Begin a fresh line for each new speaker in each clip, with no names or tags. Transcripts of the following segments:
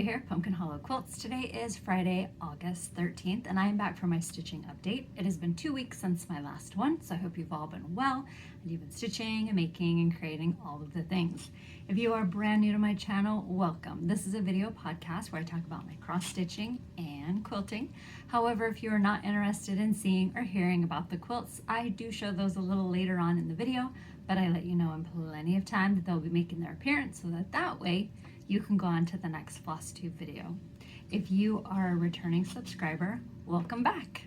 here, Pumpkin Hollow Quilts. Today is Friday, August 13th, and I am back for my stitching update. It has been 2 weeks since my last one, so I hope you've all been well, and you've been stitching and making and creating all of the things. If you are brand new to my channel, welcome. This is a video podcast where I talk about my cross-stitching and quilting. However, if you are not interested in seeing or hearing about the quilts, I do show those a little later on in the video, but I let you know in plenty of time that they'll be making their appearance so that way you can go on to the next Flosstube video. If you are a returning subscriber, welcome back.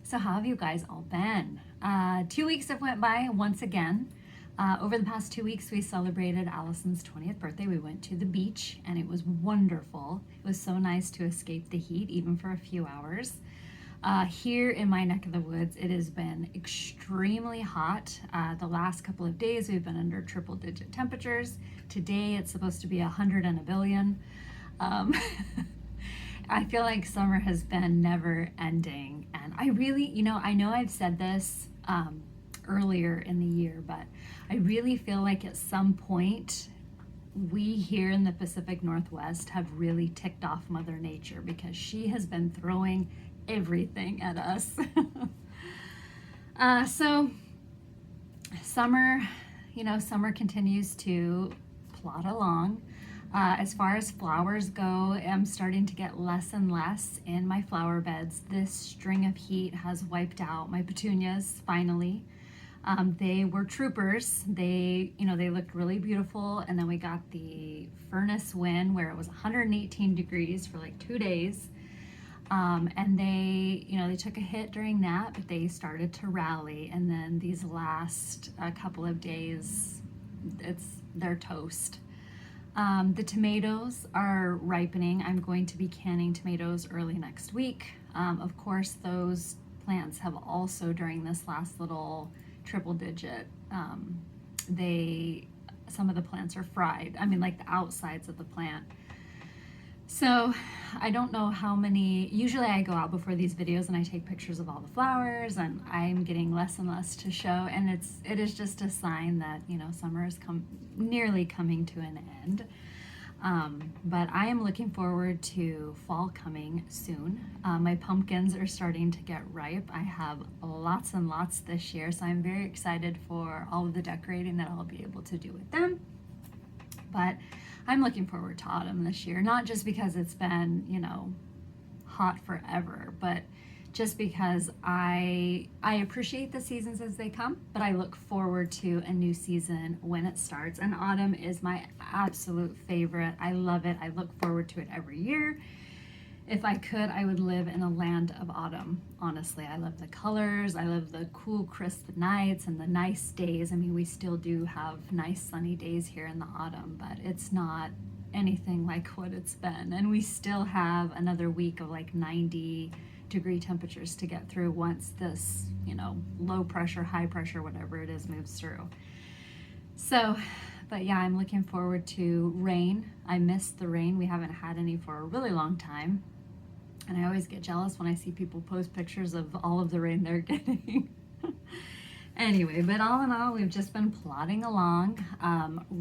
So how have you guys all been? 2 weeks have went by once again. Over the past 2 weeks, we celebrated Allison's 20th birthday. We went to the beach and it was wonderful. It was so nice to escape the heat, even for a few hours. Here in my neck of the woods, it has been extremely hot. The last couple of days, we've been under triple-digit temperatures. Today, it's supposed to be 100 and a billion. I feel like summer has been never ending. And I really, I know I've said this earlier in the year, but I really feel like at some point, we here in the Pacific Northwest have really ticked off Mother Nature because she has been throwing everything at us. So summer, summer continues to plod along. As far as flowers go, I'm starting to get less and less in my flower beds. This string of heat has wiped out my petunias finally. They were troopers. They looked really beautiful, and then we got the furnace wind where it was 118 degrees for like 2 days. And they took a hit during that, but they started to rally. And then these last couple of days, they're toast. The tomatoes are ripening. I'm going to be canning tomatoes early next week. Of course, those plants have also, during this last little triple digit, some of the plants are fried. I mean, like the outsides of the plant. So I don't know how many, usually I go out before these videos and I take pictures of all the flowers, and I'm getting less and less to show, and it is just a sign that, summer is nearly coming to an end. But I am looking forward to fall coming soon. My pumpkins are starting to get ripe. I have lots and lots this year, so I'm very excited for all of the decorating that I'll be able to do with them. But I'm looking forward to autumn this year, not just because it's been, hot forever, but just because I appreciate the seasons as they come, but I look forward to a new season when it starts. And autumn is my absolute favorite. I love it. I look forward to it every year. If I could, I would live in a land of autumn. Honestly, I love the colors. I love the cool, crisp nights and the nice days. I mean, we still do have nice sunny days here in the autumn, but it's not anything like what it's been. And we still have another week of like 90-degree temperatures to get through once this, low pressure, high pressure, whatever it is, moves through. So, but yeah, I'm looking forward to rain. I miss the rain. We haven't had any for a really long time. And I always get jealous when I see people post pictures of all of the rain they're getting. Anyway, but all in all, we've just been plodding along.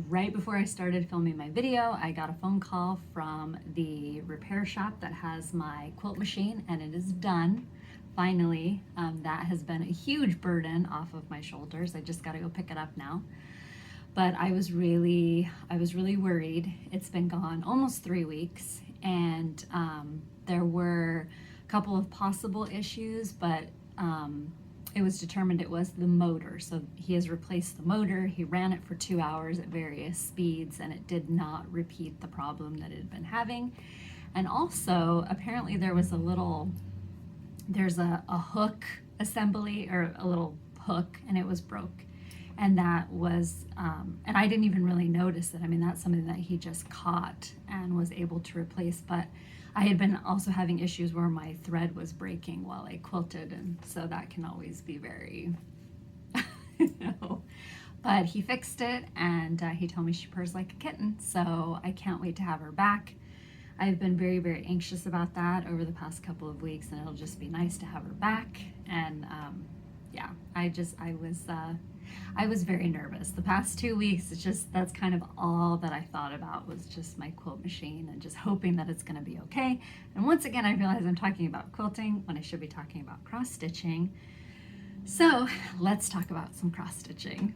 Right before I started filming my video, I got a phone call from the repair shop that has my quilt machine, and it is done. Finally, that has been a huge burden off of my shoulders. I just got to go pick it up now. But I was really worried. It's been gone almost 3 weeks, and there were a couple of possible issues, but it was determined it was the motor. So he has replaced the motor. He ran it for 2 hours at various speeds, and it did not repeat the problem that it had been having. And also, apparently there was there's a hook assembly, or a little hook, and it was broke. And that was, and I didn't even really notice it. I mean, that's something that he just caught and was able to replace. But I had been also having issues where my thread was breaking while I quilted, and so that can always be very, But he fixed it, and he told me she purrs like a kitten, so I can't wait to have her back. I've been very, very anxious about that over the past couple of weeks, and it'll just be nice to have her back. And yeah, I was I was very nervous. The past 2 weeks, it's just, that's kind of all that I thought about, was just my quilt machine and just hoping that it's gonna be okay. And once again, I realize I'm talking about quilting when I should be talking about cross stitching. So let's talk about some cross stitching.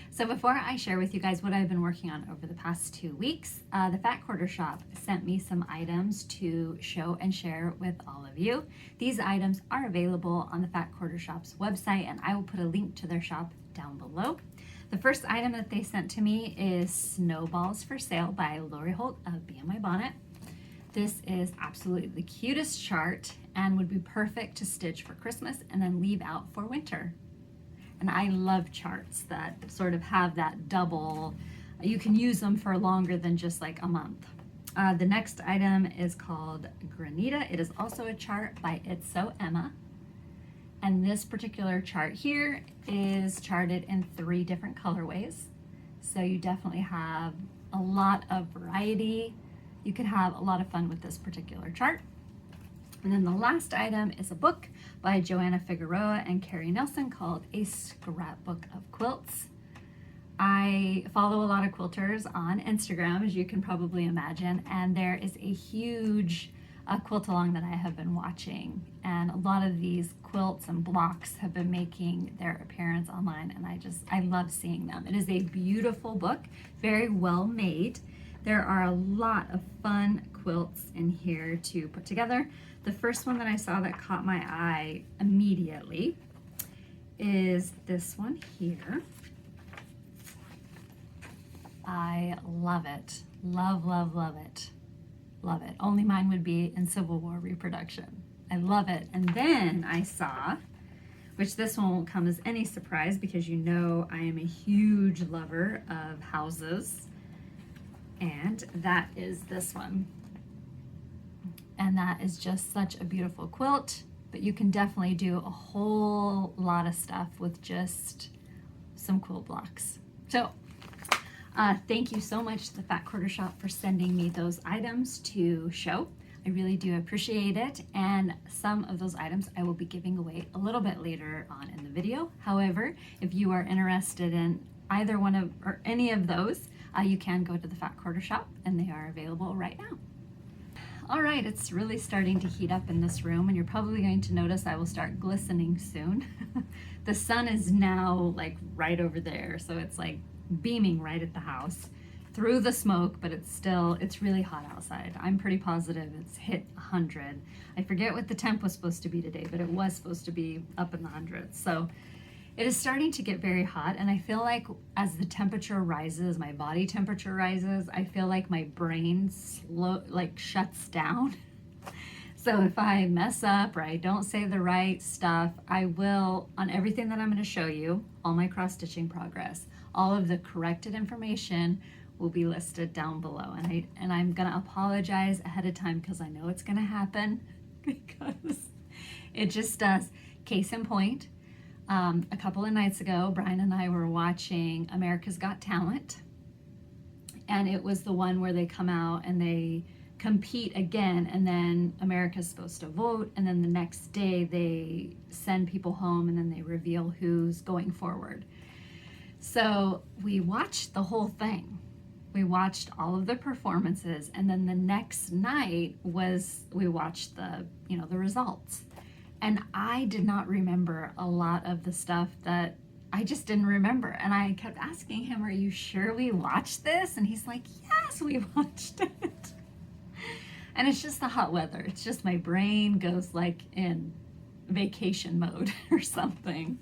So before I share with you guys what I've been working on over the past 2 weeks, the Fat Quarter Shop sent me some items to show and share with all of you. These items are available on the Fat Quarter Shop's website, and I will put a link to their shop down below. The first item that they sent to me is Snowballs for Sale by Lori Holt of BMI Bonnet. This is absolutely the cutest chart and would be perfect to stitch for Christmas and then leave out for winter. And I love charts that sort of have that double, you can use them for longer than just like a month. The next item is called Granita. It is also a chart by It's So Emma. And this particular chart here is charted in 3 different colorways. So you definitely have a lot of variety. You could have a lot of fun with this particular chart. And then the last item is a book by Joanna Figueroa and Carrie Nelson called A Scrapbook of Quilts. I follow a lot of quilters on Instagram, as you can probably imagine, and there is a huge quilt along that I have been watching. And a lot of these quilts and blocks have been making their appearance online, and I love seeing them. It is a beautiful book, very well made. There are a lot of fun quilts in here to put together. The first one that I saw that caught my eye immediately is this one here. I love it. Love, love, love it. Love it. Only mine would be in Civil War reproduction. I love it. And then I saw, which this one won't come as any surprise because you know I am a huge lover of houses. And that is this one. And that is just such a beautiful quilt, but you can definitely do a whole lot of stuff with just some quilt blocks. So thank you so much to the Fat Quarter Shop for sending me those items to show. I really do appreciate it. And some of those items I will be giving away a little bit later on in the video. However, if you are interested in either one of or any of those, you can go to the Fat Quarter Shop and they are available right now. All right, it's really starting to heat up in this room, and you're probably going to notice I will start glistening soon. The sun is now like right over there, so it's like beaming right at the house through the smoke, but it's really hot outside. I'm pretty positive it's hit 100. I forget what the temp was supposed to be today, but it was supposed to be up in the hundreds. So it is starting to get very hot, and I feel like as the temperature rises, my body temperature rises, I feel like my brain shuts down. So if I mess up or I don't say the right stuff, I will, on everything that I'm going to show you, all my cross stitching progress, all of the corrected information will be listed down below. And I'm going to apologize ahead of time because I know it's going to happen because it just does. Case in point, a couple of nights ago, Brian and I were watching America's Got Talent, and it was the one where they come out and they compete again, and then America's supposed to vote, and then the next day they send people home, and then they reveal who's going forward. So we watched the whole thing. We watched all of the performances, and then the next night we watched the results. And I did not remember a lot of the stuff that I just didn't remember. And I kept asking him, are you sure we watched this? And he's like, yes, we watched it. And it's just the hot weather. It's just my brain goes like in vacation mode or something.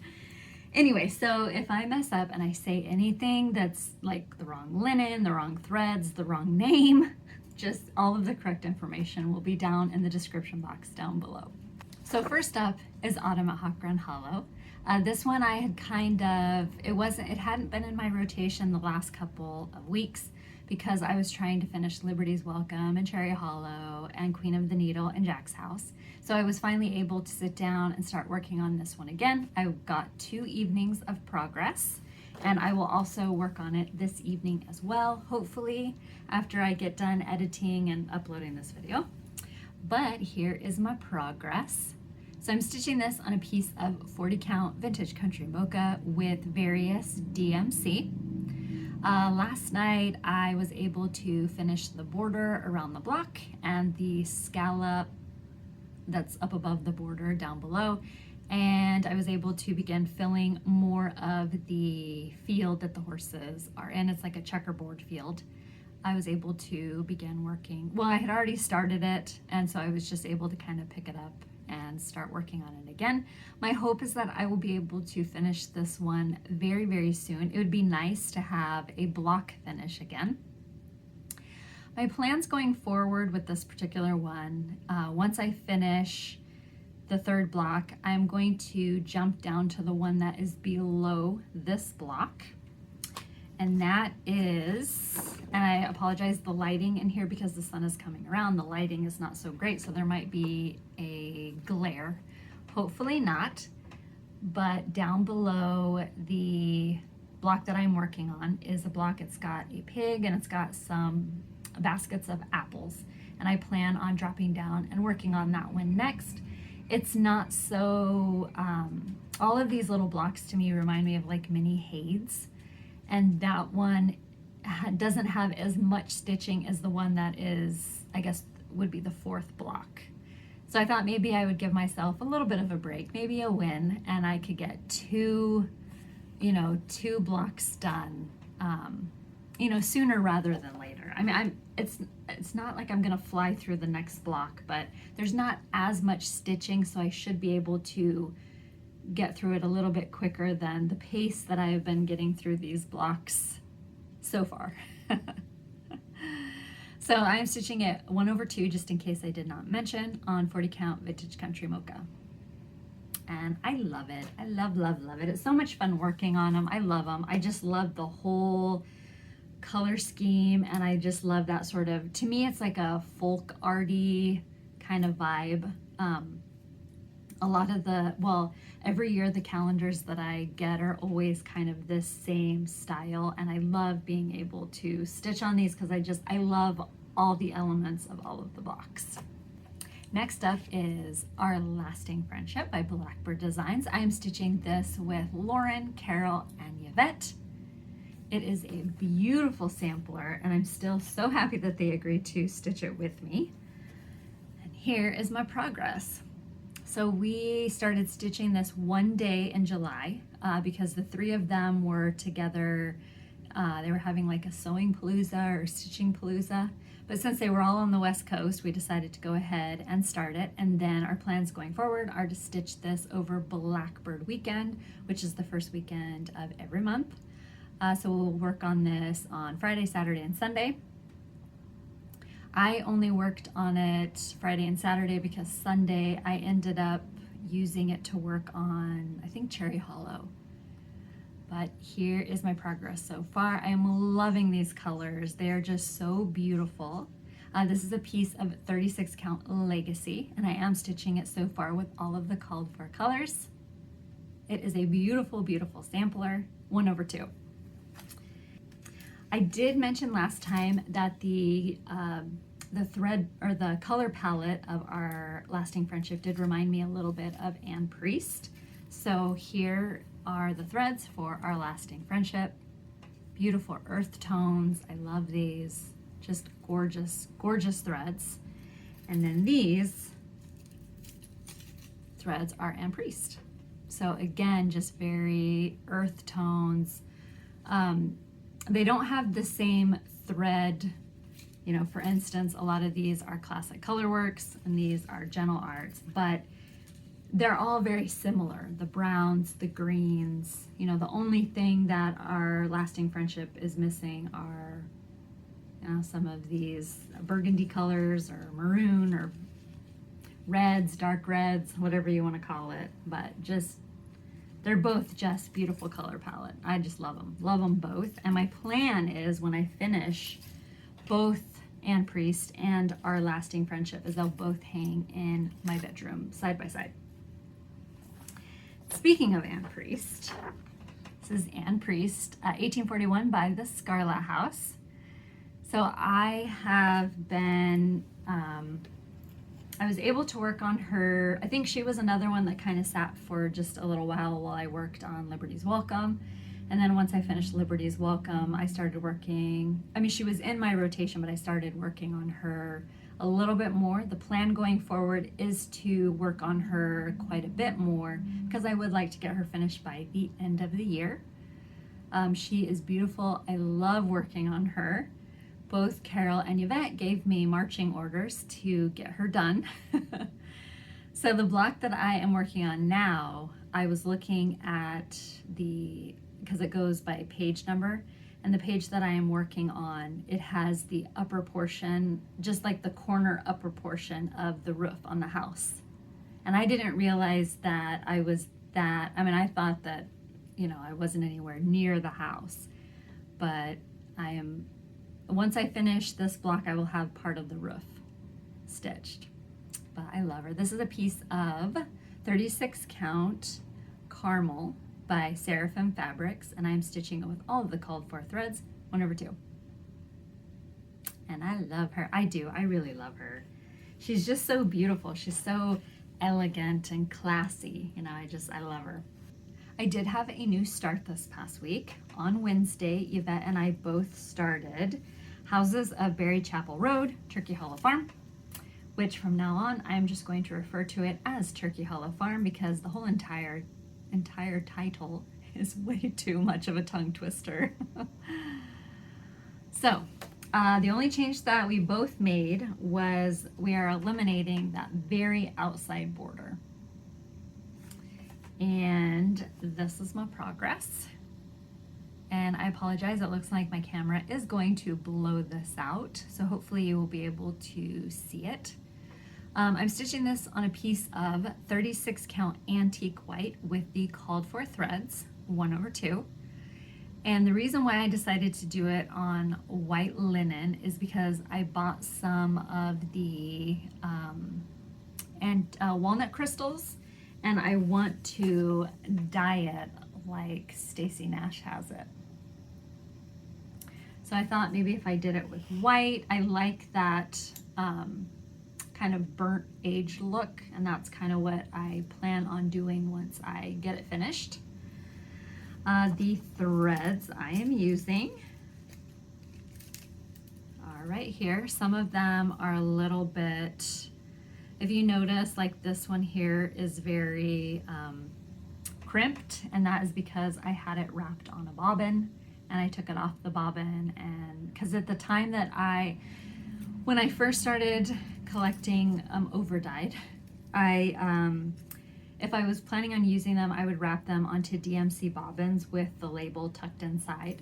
Anyway, so if I mess up and I say anything that's like the wrong linen, the wrong threads, the wrong name, just all of the correct information will be down in the description box down below. So first up is Autumn at Hawk Run Hollow. This one I had it hadn't been in my rotation the last couple of weeks because I was trying to finish Liberty's Welcome and Cherry Hollow and Queen of the Needle and Jack's House. So I was finally able to sit down and start working on this one again. I got 2 evenings of progress, and I will also work on it this evening as well, hopefully after I get done editing and uploading this video. But here is my progress. So I'm stitching this on a piece of 40 count Vintage Country Mocha with various DMC. Last night I was able to finish the border around the block and the scallop that's up above the border down below, and I was able to begin filling more of the field that the horses are in. It's like a checkerboard field. I was able to begin working. Well, I had already started it, and so I was just able to kind of pick it up and start working on it again. My hope is that I will be able to finish this one very, very soon. It would be nice to have a block finish again. My plans going forward with this particular one, once I finish the third block, I'm going to jump down to the one that is below this block. And that is, and I apologize, the lighting in here, because the sun is coming around, the lighting is not so great, so there might be a glare. Hopefully not. But down below the block that I'm working on is a block. It's got a pig and it's got some baskets of apples, and I plan on dropping down and working on that one next. It's not so, all of these little blocks to me remind me of like mini Hades, and that one doesn't have as much stitching as the one that is, I guess, would be the fourth block. So I thought maybe I would give myself a little bit of a break, maybe a win, and I could get two blocks done, sooner rather than later. I mean, it's not like I'm gonna fly through the next block, but there's not as much stitching, so I should be able to get through it a little bit quicker than the pace that I have been getting through these blocks so far. So I am stitching it 1/2, just in case I did not mention, on 40 count Vintage Country Mocha. And I love it. I love, love, love it. It's so much fun working on them. I love them. I just love the whole color scheme, and I just love that sort of, to me it's like a folk arty kind of vibe. A lot of every year the calendars that I get are always kind of this same style, and I love being able to stitch on these because I love all the elements of all of the blocks. Next up is Our Lasting Friendship by Blackbird Designs. I am stitching this with Lauren, Carol, and Yvette. It is a beautiful sampler, and I'm still so happy that they agreed to stitch it with me. And here is my progress. So we started stitching this one day in July because the three of them were together. They were having like a sewing palooza or stitching palooza. But since they were all on the West Coast, we decided to go ahead and start it. And then our plans going forward are to stitch this over Blackbird weekend, which is the first weekend of every month. So we'll work on this on Friday, Saturday, and Sunday. I only worked on it Friday and Saturday because Sunday I ended up using it to work on, I think, Cherry Hollow. But here is my progress so far. I am loving these colors. They are just so beautiful. This is a piece of 36 count Legacy, and I am stitching it so far with all of the called for colors. It is a beautiful, beautiful sampler, 1/2. I did mention last time that the thread or the color palette of Our Lasting Friendship did remind me a little bit of Anne Priest. So here are the threads for Our Lasting Friendship. Beautiful earth tones. I love these. Just gorgeous, gorgeous threads. And then these threads are Anne Priest. So again, just very earth tones. They don't have the same thread. For instance, a lot of these are Classic Colorworks and these are Gentle Arts, but they're all very similar. The browns, the greens, the only thing that Our Lasting Friendship is missing are some of these burgundy colors or maroon or reds, dark reds, whatever you want to call it, but they're both just beautiful color palette. I just love them both. And my plan is when I finish both Anne Priest and Our Lasting Friendship is they'll both hang in my bedroom side by side. Speaking of Anne Priest, this is Anne Priest, 1841 by the Scarlet House. So I have been I was able to work on her. I think she was another one that kind of sat for just a little while I worked on Liberty's Welcome. And then once I finished Liberty's Welcome, I started working, I mean, she was in my rotation, but I started working on her a little bit more. The plan going forward is to work on her quite a bit more because I would like to get her finished by the end of the year. She is beautiful. I love working on her. Both Carol and Yvette gave me marching orders to get her done. So the block that I am working on now, I was looking at because it goes by page number, and the page that I am working on, it has the upper portion, just like the corner upper portion of the roof on the house. And I didn't realize that I thought that, I wasn't anywhere near the house, but once I finish this block, I will have part of the roof stitched. But I love her. This is a piece of 36 count Carmel by Saraphim Fabrics, and I'm stitching it with all of the called for threads, 1/2. And I love her. I do. I really love her. She's just so beautiful. She's so elegant and classy. I love her. I did have a new start this past week. On Wednesday, Yvette and I both started Houses of Berry Chapel Road, Turkey Hollow Farm, which from now on, I'm just going to refer to it as Turkey Hollow Farm because the whole entire title is way too much of a tongue twister. So, the only change that we both made was we are eliminating that very outside border. And this is my progress. And I apologize, it looks like my camera is going to blow this out. So hopefully you will be able to see it. I'm stitching this on a piece of 36 count antique white with the called for threads, 1/2. And the reason why I decided to do it on white linen is because I bought some of the walnut crystals, and I want to dye it like Stacy Nash has it. So I thought maybe if I did it with white, I like that kind of burnt aged look, and that's kind of what I plan on doing once I get it finished. The threads I am using are right here. Some of them are a little bit, if you notice, like this one here is very crimped, and that is because I had it wrapped on a bobbin and I took it off the bobbin. And because at the time that when I first started collecting over dyed, if I was planning on using them, I would wrap them onto DMC bobbins with the label tucked inside.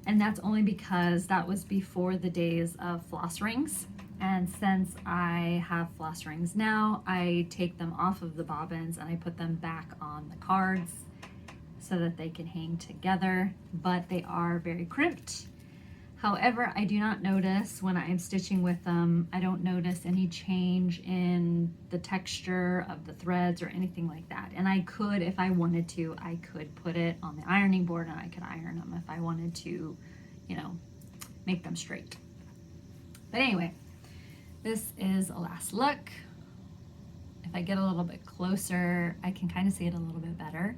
And that's only because that was before the days of floss rings. And since I have floss rings now, I take them off of the bobbins and I put them back on the cards so that they can hang together, but they are very crimped. However, I do not notice when I am stitching with them, I don't notice any change in the texture of the threads or anything like that. And I could, if I wanted to, I could put it on the ironing board and I could iron them if I wanted to, make them straight. But anyway, this is a last look. If I get a little bit closer, I can kind of see it a little bit better.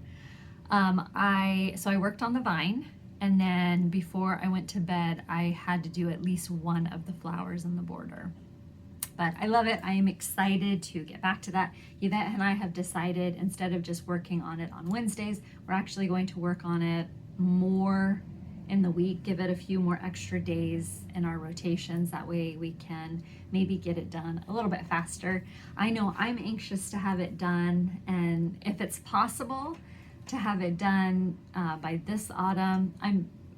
So I worked on the vine, and then before I went to bed, I had to do at least one of the flowers in the border. But I love it. I am excited to get back to that. Yvette and I have decided, instead of just working on it on Wednesdays, we're actually going to work on it more in the week, give it a few more extra days in our rotations. That way we can maybe get it done a little bit faster. I know I'm anxious to have it done, and if it's possible to have it done by this autumn,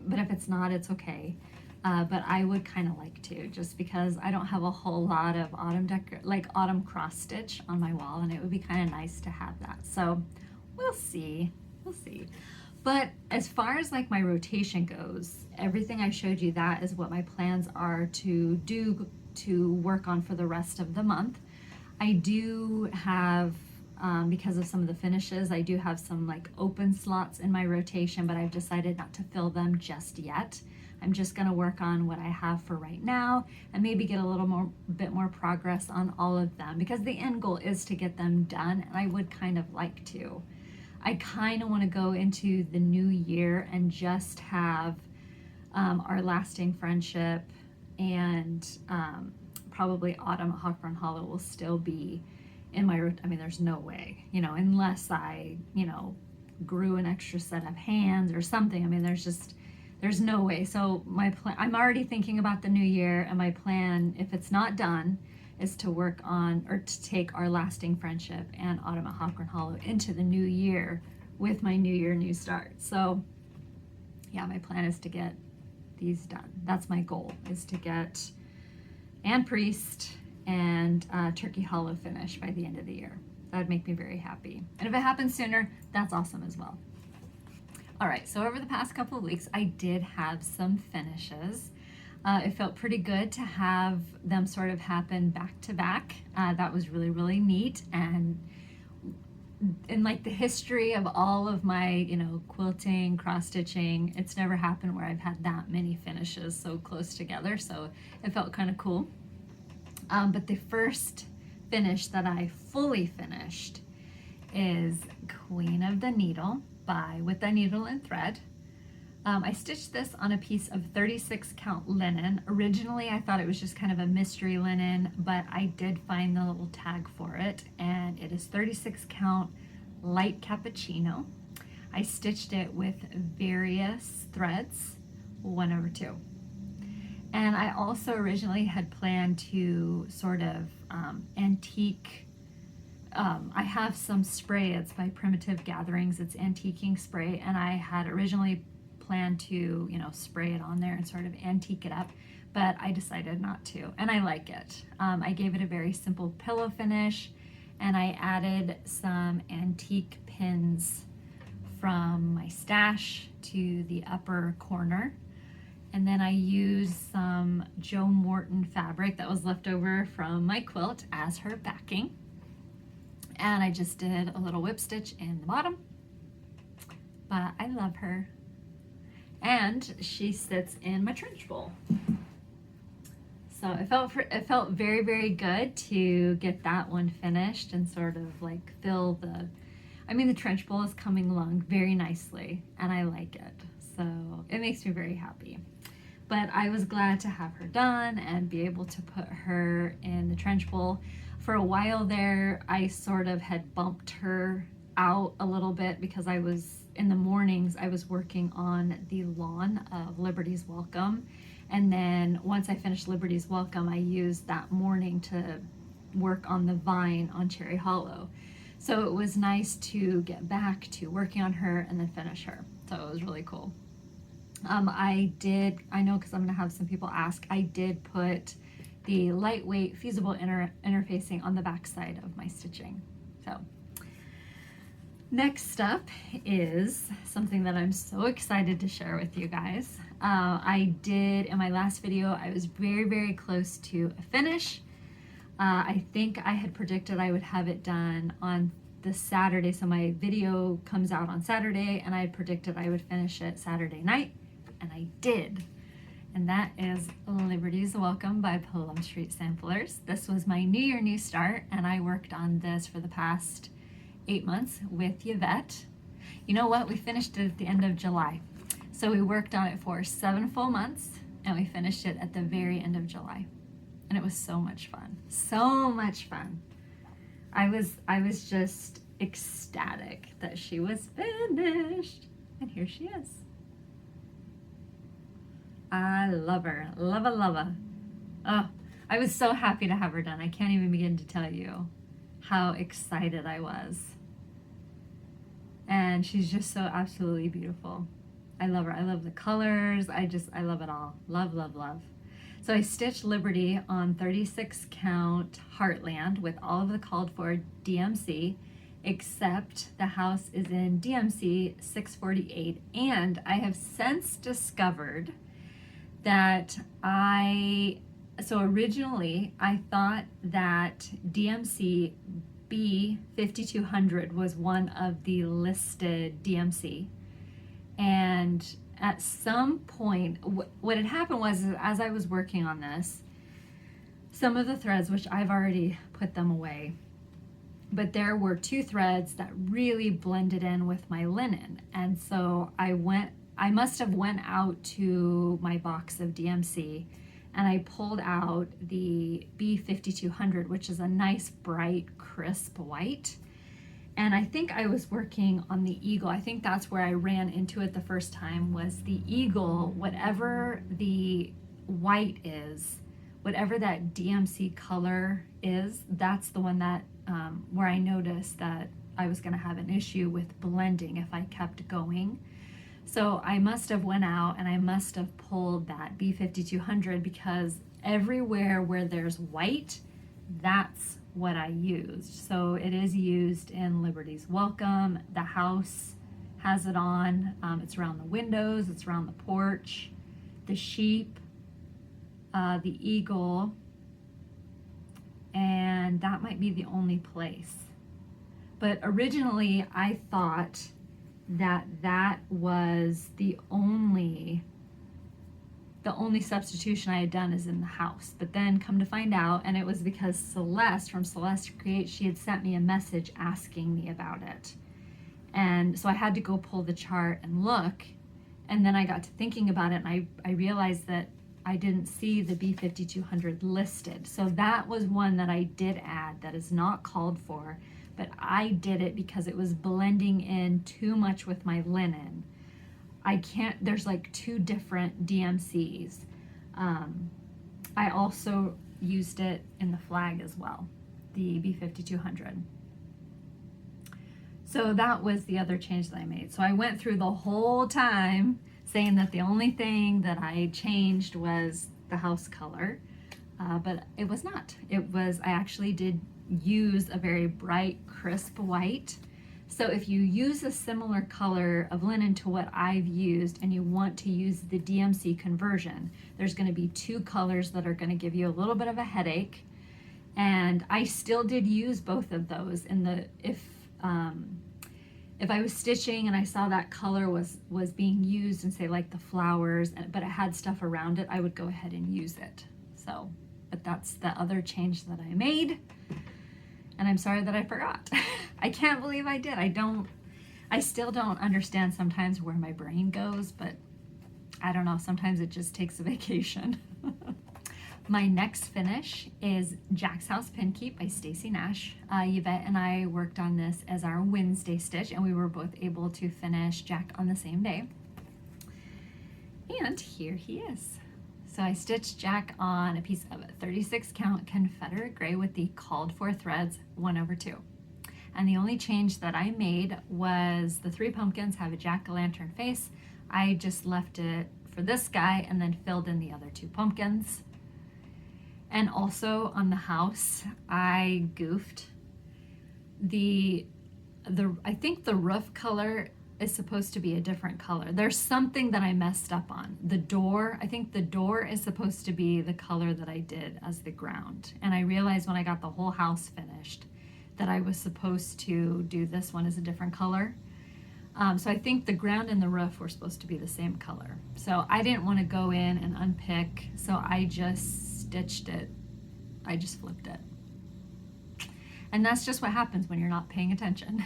but if it's not, it's okay. But I would kind of like to, just because I don't have a whole lot of autumn cross stitch on my wall, and it would be kind of nice to have that. So we'll see. But as far as like my rotation goes, everything I showed you, that is what my plans are to do, to work on for the rest of the month. I do have, because of some of the finishes, I do have some like open slots in my rotation, but I've decided not to fill them just yet. I'm just going to work on what I have for right now and maybe get a little bit more progress on all of them, because the end goal is to get them done, and I would kind of like to. I kind of want to go into the new year and just have our lasting friendship and probably Autumn at Hawthorne Hollow will still be in my, I mean, there's no way, you know, unless I, you know, grew an extra set of hands or something. I mean, there's no way. So my plan, I'm already thinking about the new year, and my plan, if it's not done, is to work on, or to take our lasting friendship and Autumn at Hawthorne Hollow into the new year with my new year, new start. So yeah, my plan is to get these done. That's my goal, is to get Anne Priest and Turkey Hollow finished by the end of the year. That would make me very happy. And if it happens sooner, that's awesome as well. All right, so over the past couple of weeks, I did have some finishes. It felt pretty good to have them sort of happen back to back. That was really, really neat. And in like the history of all of my, you know, quilting, cross stitching, it's never happened where I've had that many finishes so close together. So it felt kind of cool. But the first finish that I fully finished is Queen of the Needle by With the Needle and Thread. I stitched this on a piece of 36 count linen. Originally, I thought it was just kind of a mystery linen, but I did find the little tag for it, and it is 36 count light cappuccino. I stitched it with various threads, 1/2. And I also originally had planned to sort of antique, I have some spray, it's by Primitive Gatherings, it's antiquing spray, and I had originally planned to, you know, spray it on there and sort of antique it up, but I decided not to, and I like it. I gave it a very simple pillow finish, and I added some antique pins from my stash to the upper corner. And then I used some Joe Morton fabric that was left over from my quilt as her backing. And I just did a little whip stitch in the bottom. But I love her. And she sits in my trench bowl. So it felt very, very good to get that one finished and sort of like fill the, I mean, the trench bowl is coming along very nicely, and I like it. So it makes me very happy. But I was glad to have her done and be able to put her in the trench bowl. For a while there, I sort of had bumped her out a little bit because I was, in the mornings, I was working on the lawn of Liberty's Welcome. And then once I finished Liberty's Welcome, I used that morning to work on the vine on Cherry Hollow. So it was nice to get back to working on her and then finish her. So it was really cool. I know because I'm going to have some people ask, I did put the lightweight fusible interfacing on the back side of my stitching. So next up is something that I'm so excited to share with you guys. I did, in my last video, I was very, very close to a finish. I think I had predicted I would have it done on the Saturday, so my video comes out on Saturday, and I had predicted I would finish it Saturday night. And I did. And that is Liberty's Welcome by Plum Street Samplers. This was my New Year, New Start, and I worked on this for the past 8 months with Yvette. You know what? We finished it at the end of July. So we worked on it for 7 full months, and we finished it at the very end of July. And it was so much fun. So much fun. I was just ecstatic that she was finished. And here she is. I love her. Love her, love her. Oh, I was so happy to have her done. I can't even begin to tell you how excited I was. And she's just so absolutely beautiful. I love her. I love the colors. I love it all. Love, love, love. So I stitched Liberty on 36 count Heartland with all of the called for DMC, except the house is in DMC 648. And I have since discovered that so originally I thought that DMC B5200 was one of the listed DMC, and at some point, what had happened was, as I was working on this, some of the threads, which I've already put them away, but there were 2 threads that really blended in with my linen. And so I must have went out to my box of DMC and I pulled out the B5200, which is a nice, bright, crisp white. And I think I was working on the eagle. I think that's where I ran into it the first time, was the eagle, whatever the white is, whatever that DMC color is, that's the one that, where I noticed that I was gonna have an issue with blending if I kept going. So I must have went out and I must have pulled that B5200, because everywhere where there's white, that's what I used. So it is used in Liberty's Welcome. The house has it on. It's around the windows, it's around the porch, the sheep, the eagle, and that might be the only place. But originally I thought that that was the only substitution I had done is in the house. But then come to find out, and it was because Celeste from Celeste Create, she had sent me a message asking me about it. And so I had to go pull the chart and look, and then I got to thinking about it, and I realized that I didn't see the B5200 listed. So that was one that I did add that is not called for, but I did it because it was blending in too much with my linen. I can't, there's like 2 different DMCs. I also used it in the flag as well, the B5200. So that was the other change that I made. So I went through the whole time saying that the only thing that I changed was the house color, but it was not. It was, I actually did use a very bright, crisp white. So if you use a similar color of linen to what I've used and you want to use the DMC conversion, there's going to be 2 colors that are going to give you a little bit of a headache. And I still did use both of those in the, if I was stitching and I saw that color was being used in, say, like the flowers, but it had stuff around it, I would go ahead and use it. So, but that's the other change that I made. And I'm sorry that I forgot. I can't believe I did. I still don't understand sometimes where my brain goes, but I don't know, sometimes it just takes a vacation. My next finish is Jack's House Pin Keep by Stacy Nash. Yvette and I worked on this as our Wednesday stitch, and we were both able to finish Jack on the same day. And here he is. So I stitched Jack on a piece of 36 count Confederate gray with the called for threads 1/2. And the only change that I made was the 3 pumpkins have a jack-o'-lantern face. I just left it for this guy and then filled in the other 2 pumpkins. And also on the house, I goofed. I think the roof color is supposed to be a different color. There's something that I messed up on. The door, I think the door is supposed to be the color that I did as the ground. And I realized when I got the whole house finished that I was supposed to do this one as a different color. So I think the ground and the roof were supposed to be the same color. So I didn't want to go in and unpick, so I just stitched it. I just flipped it. And that's just what happens when you're not paying attention.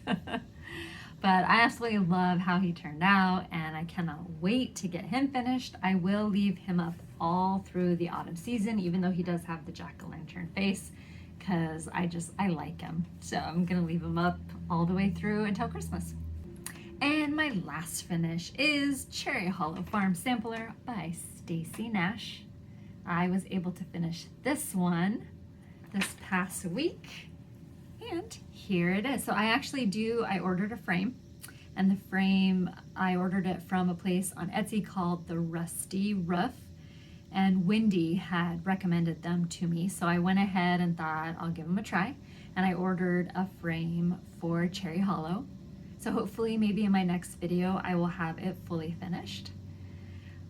But I absolutely love how he turned out, and I cannot wait to get him finished. I will leave him up all through the autumn season, even though he does have the jack-o'-lantern face, because I like him. So I'm gonna leave him up all the way through until Christmas. And my last finish is Cherry Hollow Farm Sampler by Stacy Nash. I was able to finish this one this past week. And here it is. So I ordered a frame, and the frame, I ordered it from a place on Etsy called The Rusty Roof, and Wendy had recommended them to me. So I went ahead and thought I'll give them a try, and I ordered a frame for Cherry Hollow. So hopefully maybe in my next video I will have it fully finished.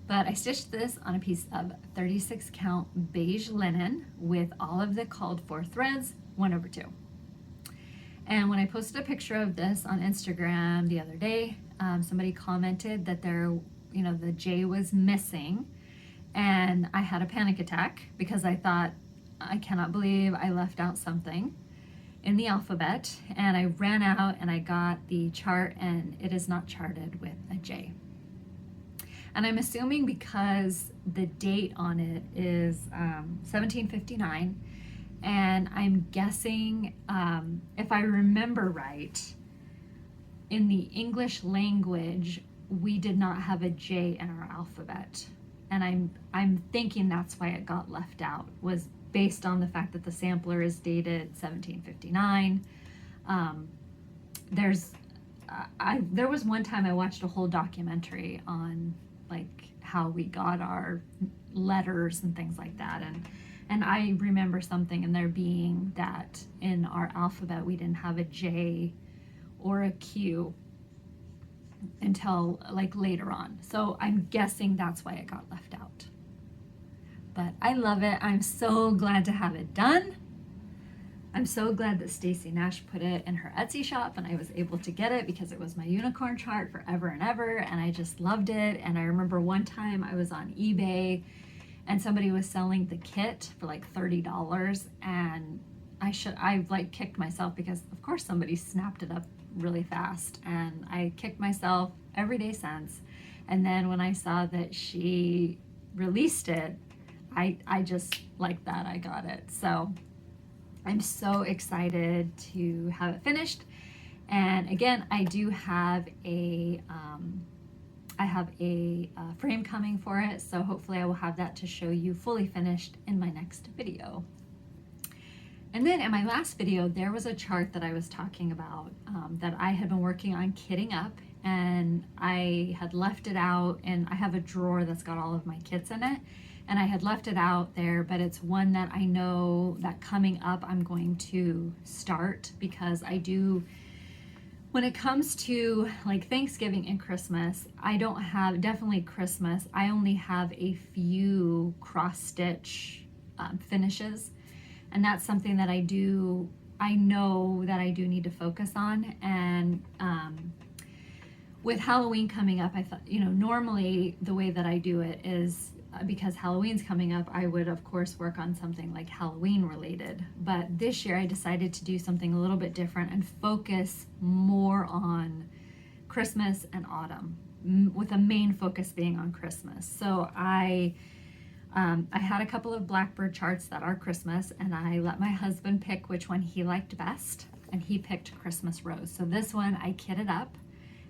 But I stitched this on a piece of 36 count beige linen with all of the called for threads 1/2. And when I posted a picture of this on Instagram the other day, somebody commented that you know, the J was missing, and I had a panic attack because I thought, I cannot believe I left out something in the alphabet, and I ran out and I got the chart, and it is not charted with a J. And I'm assuming because the date on it is 1759, and I'm guessing, if I remember right, in the English language, we did not have a J in our alphabet. And I'm thinking that's why it got left out, was based on the fact that the sampler is dated 1759. There was one time I watched a whole documentary on like how we got our letters and things like that, and I remember something in there being that in our alphabet we didn't have a J or a Q until like later on. So I'm guessing that's why it got left out. But I love it. I'm so glad to have it done. I'm so glad that Stacy Nash put it in her Etsy shop and I was able to get it because it was my unicorn chart forever and ever, and I just loved it. And I remember one time I was on eBay and somebody was selling the kit for like $30, and I like kicked myself because of course somebody snapped it up really fast, and I kicked myself every day since. And then when I saw that she released it, I just like that I got it. So I'm so excited to have it finished. And again, I do have a frame coming for it, so hopefully I will have that to show you fully finished in my next video. And then in my last video, there was a chart that I was talking about that I had been working on kitting up, and I had left it out, and I have a drawer that's got all of my kits in it, and I had left it out there, but it's one that I know that coming up I'm going to start, because I do, when it comes to like Thanksgiving and Christmas, I don't have, definitely Christmas, I only have a few cross stitch finishes. And that's something that I know that I do need to focus on. And with Halloween coming up, I thought, you know, normally the way that I do it is because Halloween's coming up, I would of course work on something like Halloween related. But this year I decided to do something a little bit different and focus more on Christmas and autumn, with a main focus being on Christmas. So I had a couple of Blackbird charts that are Christmas, and I let my husband pick which one he liked best, and he picked Christmas Rose. So this one I kitted up,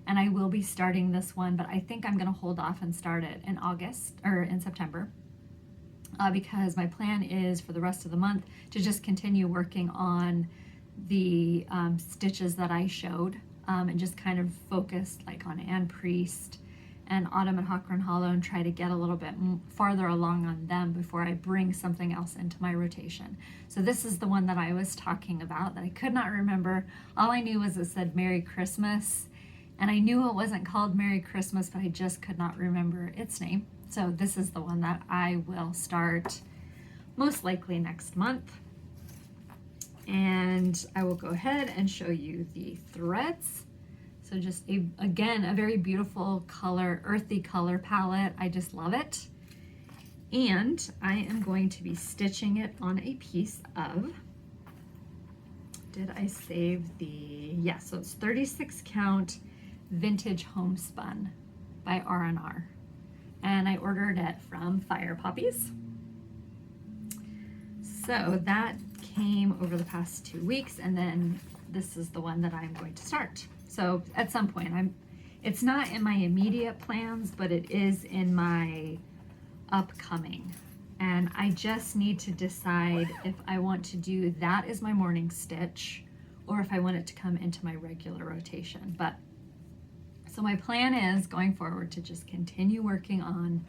and I will be starting this one, but I think I'm gonna hold off and start it in August, or in September, because my plan is for the rest of the month to just continue working on the stitches that I showed, and just kind of focus like on Anne Priest and Autumn and Hawk Run Hollow, and try to get a little bit farther along on them before I bring something else into my rotation. So this is the one that I was talking about that I could not remember. All I knew was it said Merry Christmas, and I knew it wasn't called Merry Christmas, but I just could not remember its name. So this is the one that I will start most likely next month. And I will go ahead and show you the threads. So just again, a very beautiful color, earthy color palette. I just love it. And I am going to be stitching it on a piece of, did I save the, yes, so it's 36 count Vintage Homespun by R&R. And I ordered it from Fire Poppies. So that came over the past 2 weeks, and then this is the one that I'm going to start. So at some point, it's not in my immediate plans, but it is in my upcoming. And I just need to decide if I want to do that as my morning stitch, or if I want it to come into my regular rotation. But so my plan is going forward to just continue working on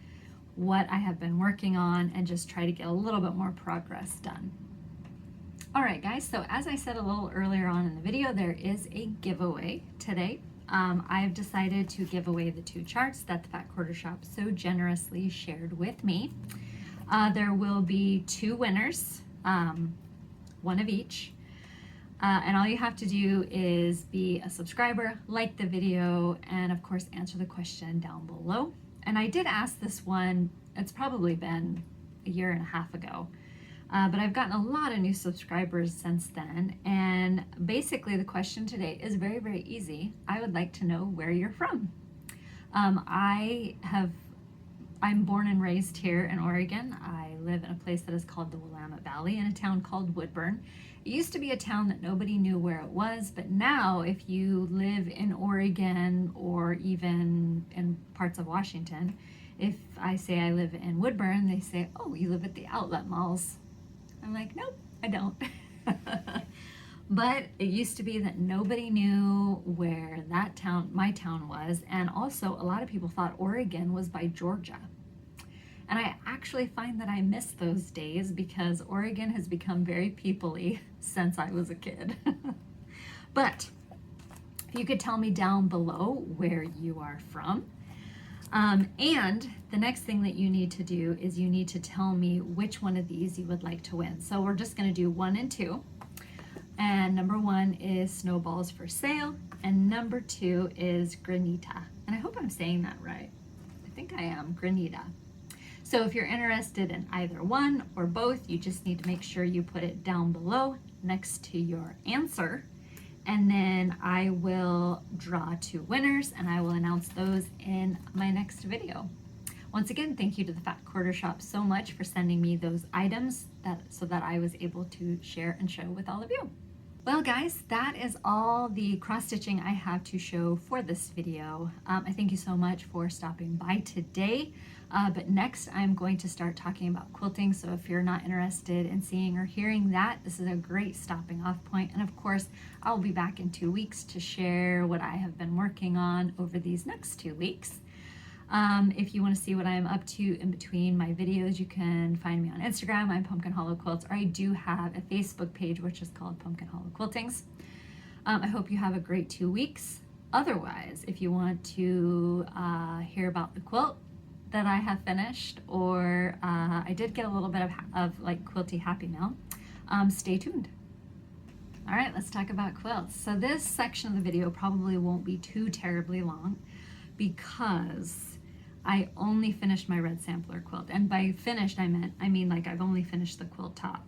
what I have been working on and just try to get a little bit more progress done. All right, guys, so as I said a little earlier on in the video, there is a giveaway today. I've decided to give away the 2 charts that the Fat Quarter Shop so generously shared with me. There will be 2 winners, one of each. And all you have to do is be a subscriber, like the video, and of course answer the question down below. And I did ask this one, it's probably been a year and a half ago, but I've gotten a lot of new subscribers since then. And basically the question today is very, very easy. I would like to know where you're from. I'm born and raised here in Oregon. I live in a place that is called the Willamette Valley in a town called Woodburn. It used to be a town that nobody knew where it was, but now if you live in Oregon or even in parts of Washington, if I say I live in Woodburn, they say, oh, you live at the outlet malls. I'm like, nope, I don't. But it used to be that nobody knew where that town, my town was, and also a lot of people thought Oregon was by Georgia. And I actually find that I miss those days because Oregon has become very people-y since I was a kid. But if you could tell me down below where you are from. And the next thing that you need to do is you need to tell me which one of these you would like to win. So we're just going to do 1 and 2. And number 1 is Snowballs for Sale, and number 2 is Granita. And I hope I'm saying that right. I think I am, Granita. So if you're interested in either one or both, you just need to make sure you put it down below next to your answer. And then I will draw 2 winners and I will announce those in my next video. Once again, thank you to the Fat Quarter Shop so much for sending me those items so that I was able to share and show with all of you. Well guys, that is all the cross stitching I have to show for this video. I thank you so much for stopping by today. But next I'm going to start talking about quilting. So if you're not interested in seeing or hearing that, this is a great stopping off point. And of course, I'll be back in 2 weeks to share what I have been working on over these next 2 weeks. If you want to see what I'm up to in between my videos, you can find me on Instagram. I'm Pumpkin Hollow Quilts, or I do have a Facebook page, which is called Pumpkin Hollow Quiltings. I hope you have a great 2 weeks. Otherwise, if you want to hear about the quilt that I have finished, or I did get a little bit of like quilty happy mail, stay tuned. All right, let's talk about quilts. So this section of the video probably won't be too terribly long because I only finished my red sampler quilt. And by finished, I mean like I've only finished the quilt top.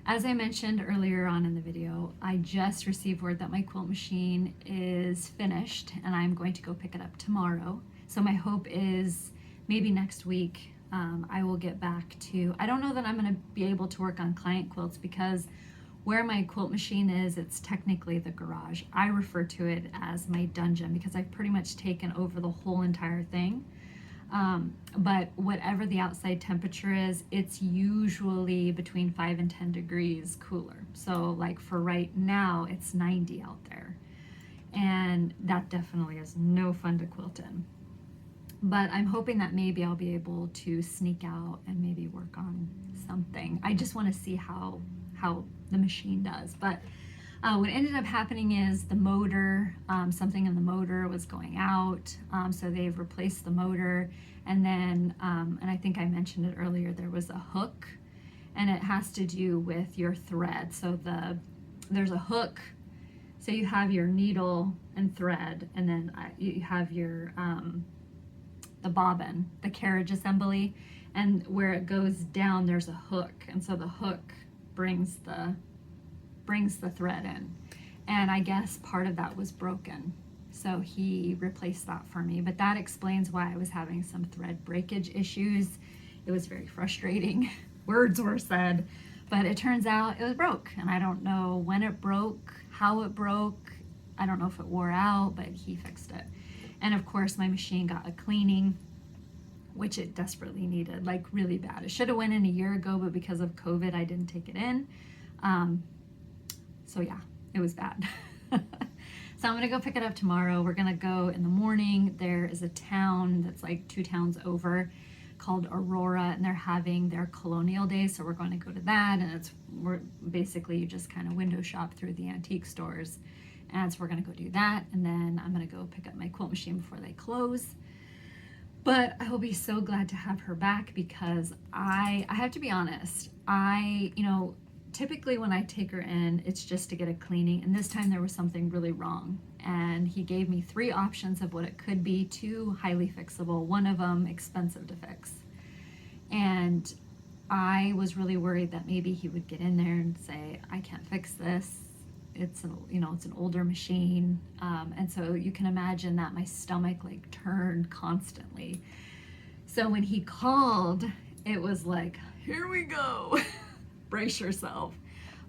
As I mentioned earlier on in the video, I just received word that my quilt machine is finished and I'm going to go pick it up tomorrow. So my hope is maybe next week I will get back to, I don't know that I'm going to be able to work on client quilts because where my quilt machine is, it's technically the garage. I refer to it as my dungeon because I've pretty much taken over the whole entire thing. But whatever the outside temperature is, it's usually between 5 and 10 degrees cooler. So like for right now, it's 90 out there. And that definitely is no fun to quilt in. But I'm hoping that maybe I'll be able to sneak out and maybe work on something. I just want to see how the machine does. But what ended up happening is the motor, something in the motor was going out, so they've replaced the motor. And then, and I think I mentioned it earlier, there was a hook, and it has to do with your thread. So there's a hook, so you have your needle and thread, and then you have your the bobbin, the carriage assembly, and where it goes down there's a hook, and so the hook brings the thread in, and I guess part of that was broken, so he replaced that for me. But that explains why I was having some thread breakage issues. It was very frustrating. Words were said, but it turns out it was broke, and I don't know when it broke, how it broke. I don't know if it wore out, but he fixed it. And of course my machine got a cleaning, which it desperately needed, like really bad. It should have went in a year ago, but because of COVID, I didn't take it in. So yeah, it was bad. So I'm gonna go pick it up tomorrow. We're gonna go in the morning. There is a town that's like 2 towns over called Aurora, and they're having their colonial day. So we're going to go to that, and we're basically you just kind of window shop through the antique stores. And so we're gonna go do that, and then I'm gonna go pick up my quilt machine before they close. But I will be so glad to have her back because I have to be honest, typically when I take her in, it's just to get a cleaning, and this time there was something really wrong. And he gave me 3 options of what it could be, 2 highly fixable, one of them expensive to fix. And I was really worried that maybe he would get in there and say, I can't fix this. It's an older machine. And so you can imagine that my stomach like turned constantly. So when he called, it was like, here we go, brace yourself.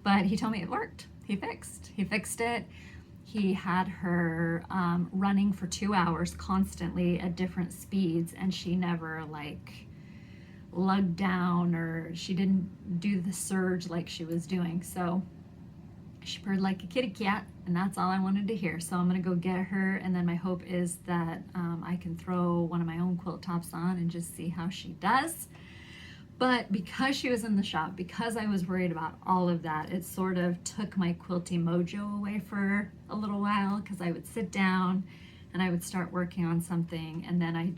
But he told me it worked. He fixed it. He had her running for 2 hours constantly at different speeds, and she never like lugged down, or she didn't do the surge like she was doing. So she purred like a kitty cat, and that's all I wanted to hear. So I'm gonna go get her, and then my hope is that I can throw one of my own quilt tops on and just see how she does. But because she was in the shop, because I was worried about all of that, it sort of took my quilting mojo away for a little while, because I would sit down and I would start working on something, and then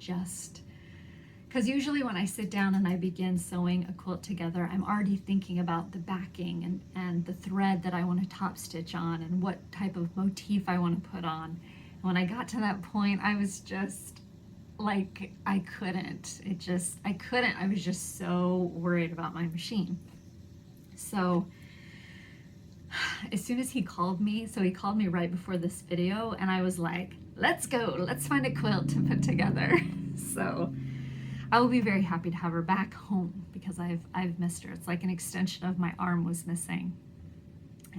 because usually when I sit down and I begin sewing a quilt together, I'm already thinking about the backing and the thread that I want to top stitch on and what type of motif I want to put on. And when I got to that point, I was just like, I was just so worried about my machine. So as soon as he called me, so he called me right before this video, and I was like, let's go, let's find a quilt to put together. So I will be very happy to have her back home, because I've missed her. It's like an extension of my arm was missing,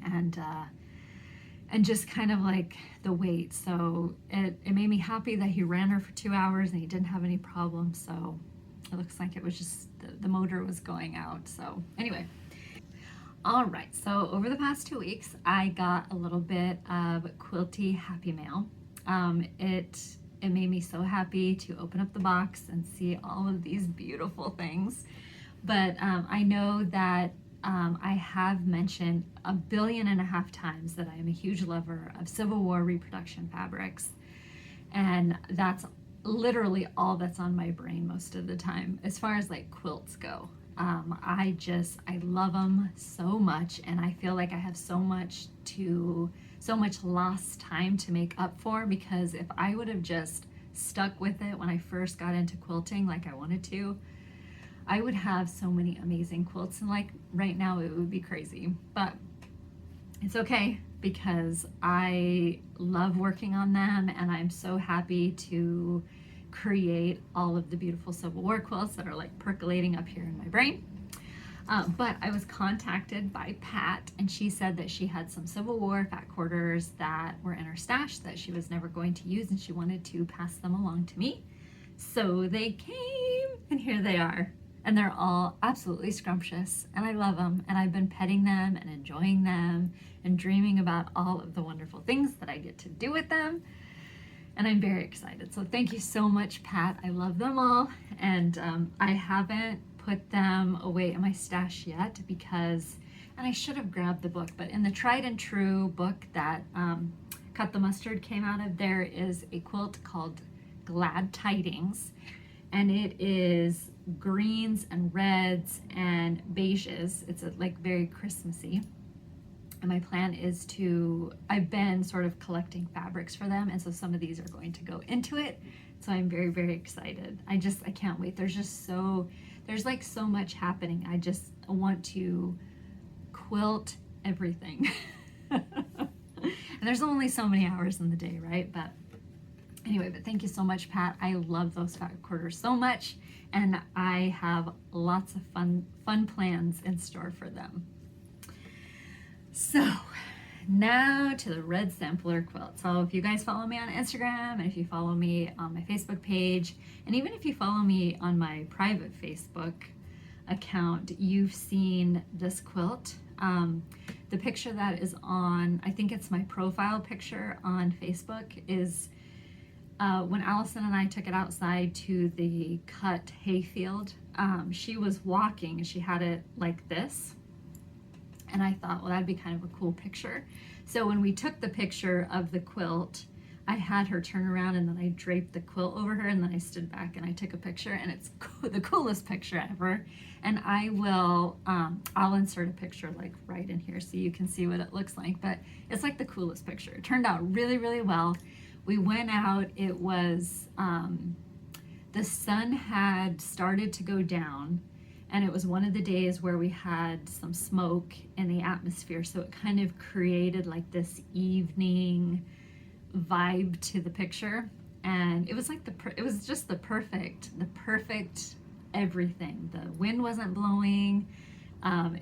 and just kind of like the weight. So it made me happy that he ran her for 2 hours and he didn't have any problems. So it looks like it was just the motor was going out. So anyway, all right. So over the past 2 weeks, I got a little bit of Quilty Happy Mail. It made me so happy to open up the box and see all of these beautiful things. But I know that I have mentioned 1.5 billion times that I am a huge lover of Civil War reproduction fabrics. And that's literally all that's on my brain most of the time, as far as like quilts go. I love them so much, and I feel like I have so much lost time to make up for, because if I would have just stuck with it when I first got into quilting like I wanted to, I would have so many amazing quilts, and like right now it would be crazy. But it's okay, because I love working on them, and I'm so happy to create all of the beautiful Civil War quilts that are like percolating up here in my brain. But I was contacted by Pat, and she said that she had some Civil War fat quarters that were in her stash that she was never going to use, and she wanted to pass them along to me. So they came, and here they are. And they're all absolutely scrumptious, and I love them, and I've been petting them and enjoying them and dreaming about all of the wonderful things that I get to do with them. And I'm very excited. So thank you so much, Pat. I love them all. And I haven't put them away in my stash yet, because, and I should have grabbed the book, but in the Tried and True book that Cut the Mustard came out of, there is a quilt called Glad Tidings. And it is greens and reds and beiges. It's like very Christmassy. And my plan is I've been sort of collecting fabrics for them, and so some of these are going to go into it. So I'm very, very excited. I can't wait. There's like so much happening. I just want to quilt everything. And there's only so many hours in the day, right? But anyway, but thank you so much, Pat. I love those fat quarters so much, and I have lots of fun plans in store for them. So now to the red sampler quilt. So if you guys follow me on Instagram, and if you follow me on my Facebook page, and even if you follow me on my private Facebook account, you've seen this quilt. The picture that is on, I think it's my profile picture on Facebook, is when Allison and I took it outside to the cut hayfield. She was walking and she had it like this. And I thought, well, that'd be kind of a cool picture. So when we took the picture of the quilt, I had her turn around and then I draped the quilt over her and then I stood back and I took a picture, and it's the coolest picture ever. And I will, I'll insert a picture like right in here so you can see what it looks like, but it's like the coolest picture. It turned out really, really well. We went out, it was, the sun had started to go down, and it was one of the days where we had some smoke in the atmosphere, so it kind of created like this evening vibe to the picture. And it was like it was just the perfect everything. The wind wasn't blowing.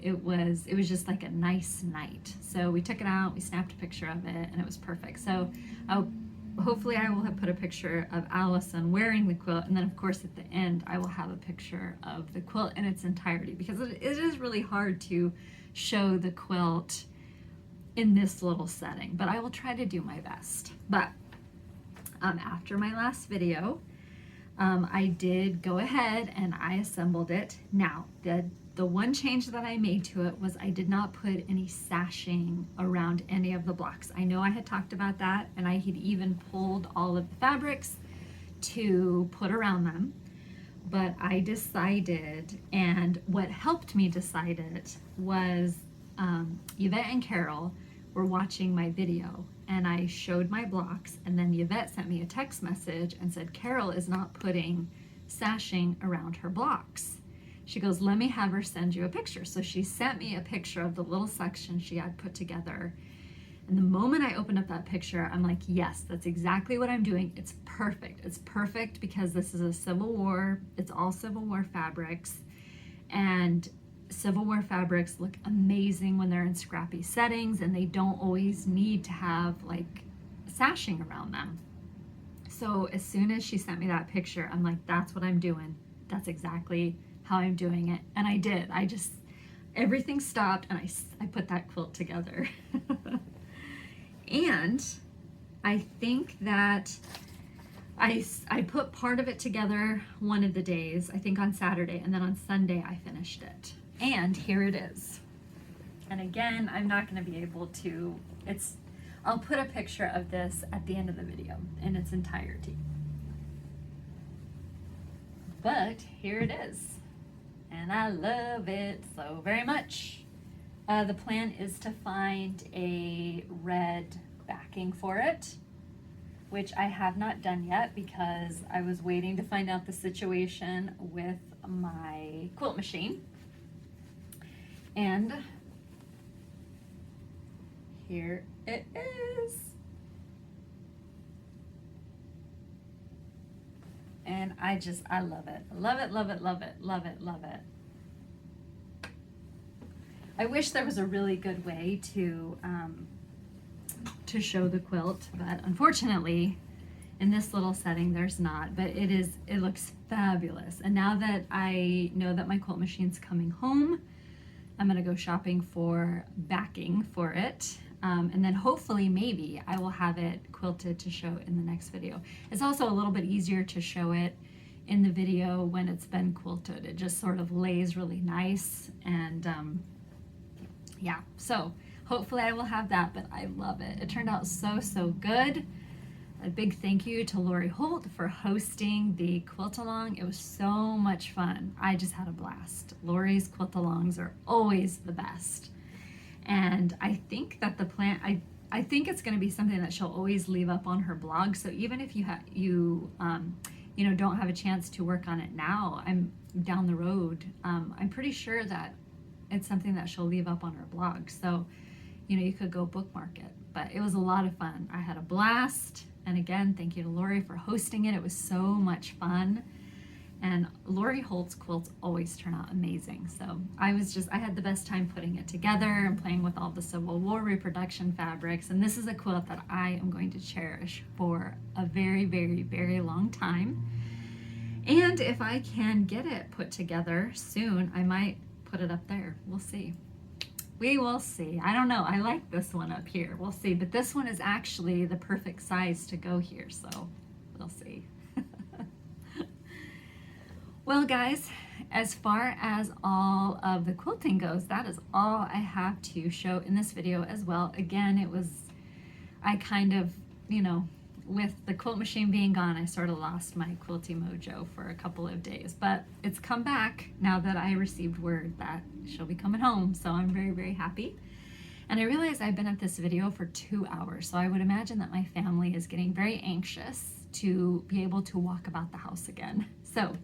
It was just like a nice night. So we took it out, we snapped a picture of it, and it was perfect. So hopefully I will have put a picture of Allison wearing the quilt, and then of course at the end I will have a picture of the quilt in its entirety, because it is really hard to show the quilt in this little setting, but I will try to do my best. But after my last video, I did go ahead and I assembled it. Now, the one change that I made to it was I did not put any sashing around any of the blocks. I know I had talked about that, and I had even pulled all of the fabrics to put around them, but I decided, and what helped me decide it was Yvette and Carol were watching my video, and I showed my blocks, and then Yvette sent me a text message and said Carol is not putting sashing around her blocks. She goes, let me have her send you a picture. So she sent me a picture of the little section she had put together. And the moment I opened up that picture, I'm like, yes, that's exactly what I'm doing. It's perfect. It's perfect because this is a Civil War. It's all Civil War fabrics. And Civil War fabrics look amazing when they're in scrappy settings, and they don't always need to have like sashing around them. So as soon as she sent me that picture, I'm like, that's what I'm doing. That's exactly how I'm doing it. And I did. Everything stopped and I put that quilt together. And I think that I put part of it together one of the days, I think on Saturday, and then on Sunday I finished it. And here it is. And again, I'm not going to be able to, I'll put a picture of this at the end of the video in its entirety. But here it is. And I love it so very much. The plan is to find a red backing for it, which I have not done yet because I was waiting to find out the situation with my quilt machine. And here it is. And I love it. Love it, love it, love it, love it, love it. I wish there was a really good way to show the quilt, but unfortunately, in this little setting, there's not. But it looks fabulous. And now that I know that my quilt machine's coming home, I'm gonna go shopping for backing for it. And then hopefully maybe I will have it quilted to show in the next video. It's also a little bit easier to show it in the video when it's been quilted. It just sort of lays really nice, and yeah, so hopefully I will have that, but I love it. It turned out so, so good. A big thank you to Lori Holt for hosting the quilt along. It was so much fun. I just had a blast. Lori's quilt alongs are always the best. And I think that the plan, I think it's going to be something that she'll always leave up on her blog. So even if you don't have a chance to work on it now, I'm down the road. I'm pretty sure that it's something that she'll leave up on her blog. So, you could go bookmark it. But it was a lot of fun. I had a blast. And again, thank you to Lori for hosting it. It was so much fun. And Lori Holt's quilts always turn out amazing. So I had the best time putting it together and playing with all the Civil War reproduction fabrics. And this is a quilt that I am going to cherish for a very, very, very long time. And if I can get it put together soon, I might put it up there. We'll see. We will see. I don't know. I like this one up here. We'll see. But this one is actually the perfect size to go here. So we'll see. Well, guys, as far as all of the quilting goes, that is all I have to show in this video as well. Again, I kind of, with the quilt machine being gone, I sort of lost my quilting mojo for a couple of days, but it's come back now that I received word that she'll be coming home, so I'm very, very happy. And I realize I've been at this video for 2 hours, so I would imagine that my family is getting very anxious to be able to walk about the house again. So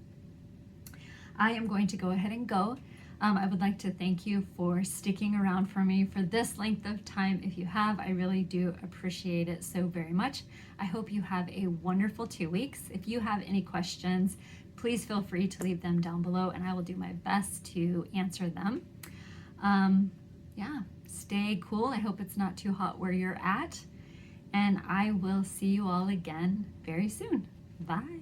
I am going to go ahead and go. I would like to thank you for sticking around for me for this length of time. If you have, I really do appreciate it so very much. I hope you have a wonderful 2 weeks. If you have any questions, please feel free to leave them down below and I will do my best to answer them. Yeah, stay cool. I hope it's not too hot where you're at. And I will see you all again very soon. Bye.